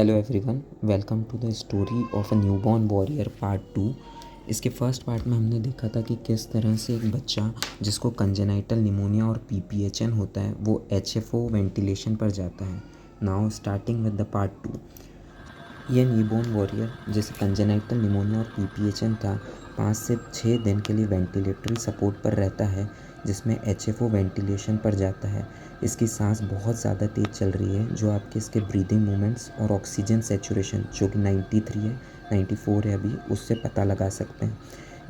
Hello everyone, welcome to the story of a newborn warrior part 2। इसके first part में हमने देखा था कि किस तरह से एक बच्चा जिसको कंजेनाइटल निमोनिया और पीपीएचएन होता है वो एचएफओ वेंटिलेशन पर जाता है। Now starting with the part 2। ये न्यूबॉर्न वॉरियर जिसे कंजेनाइटल निमोनिया और पीपीएचएन था 5 से 6 दिन के लिए वेंटिलेटरी सपोर्ट पर रहता है, जिसमें एचएफओ वेंटिलेशन पर जाता है। इसकी सांस बहुत ज़्यादा तेज़ चल रही है, जो आपके इसके ब्रीदिंग मूवमेंट्स और ऑक्सीजन सेचुरेशन जो कि 93 है, 94 है अभी, उससे पता लगा सकते हैं।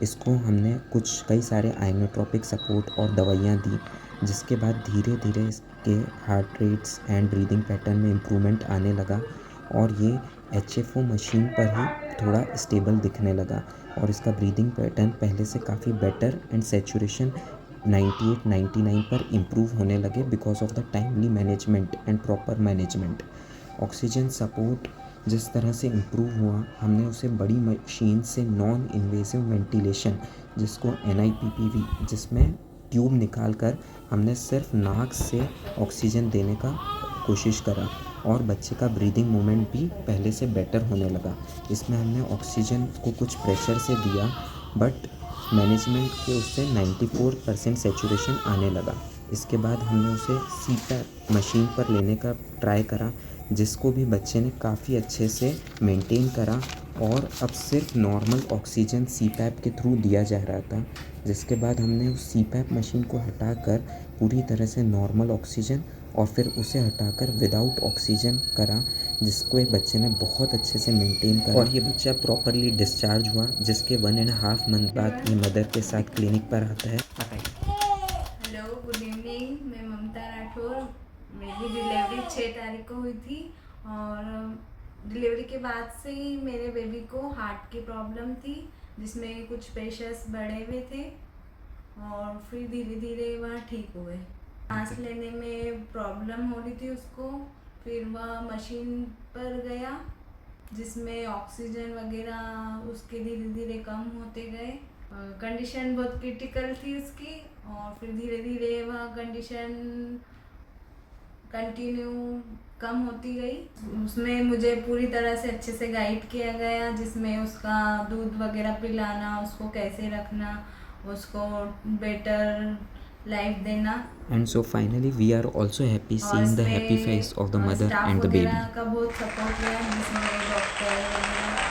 इसको हमने कई सारे आइनोट्रोपिक सपोर्ट और दवाइयाँ दी, जिसके बाद धीरे धीरे इसके heart rates and breathing pattern में इम्प्रूवमेंट आने लगा और ये एचएफओ मशीन पर ही थोड़ा स्टेबल दिखने लगा और इसका ब्रीदिंग पैटर्न पहले से काफ़ी बेटर एंड सेचुरेशन 98-99 पर इम्प्रूव होने लगे because of the timely management and proper management. Oxygen support जिस तरह से इम्प्रूव हुआ, हमने उसे बड़ी मशीन से नॉन इन्वेसिव वेंटिलेशन, जिसको NIPPV, जिसमें ट्यूब निकाल कर हमने सिर्फ नाक से ऑक्सीजन देने का कोशिश करा और बच्चे का ब्रीदिंग मूवमेंट भी पहले से बेटर होने लगा। इसमें हमने ऑक्सीजन को कुछ प्रेशर से दिया बट मैनेजमेंट के उससे 94% सेचुरेशन आने लगा। इसके बाद हमने उसे CPAP मशीन पर लेने का ट्राई करा, जिसको भी बच्चे ने काफ़ी अच्छे से मेंटेन करा और अब सिर्फ नॉर्मल ऑक्सीजन CPAP के थ्रू दिया जा रहा था। जिसके बाद हमने उस CPAP मशीन को हटाकर पूरी तरह से नॉर्मल ऑक्सीजन और फिर उसे हटाकर विदाउट ऑक्सीजन करा, जिसको एक बच्चे ने बहुत अच्छे से मेंटेन करा और ये बच्चा प्रॉपरली डिस्चार्ज हुआ, जिसके 1.5 मंथ बाद ये मदर के साथ क्लिनिक पर आता है। Hello, good evening. मैं ममता राठौर। मेरी डिलीवरी 6 तारीख को हुई थी और डिलीवरी के बाद से ही मेरे बेबी को हार्ट की प्रॉब्लम थी, जिसमें कुछ प्रेशर्स बढ़े हुए थे और फिर धीरे धीरे वह ठीक हुए। सांस लेने में प्रॉब्लम हो रही थी उसको, फिर वह मशीन पर गया जिसमें ऑक्सीजन वगैरह उसके धीरे धीरे कम होते गए। कंडीशन बहुत क्रिटिकल थी उसकी और फिर धीरे धीरे वह कंडीशन कंटिन्यू कम होती गई। उसमें मुझे पूरी तरह से अच्छे से गाइड किया गया, जिसमें उसका दूध वगैरह पिलाना, उसको कैसे रखना, उसको बेटर लाइफ देना। And so finally we are also happy seeing the happy face of the mother and the baby. का बहुत सपोर्ट किया, जिसमें डॉक्टर वगैरह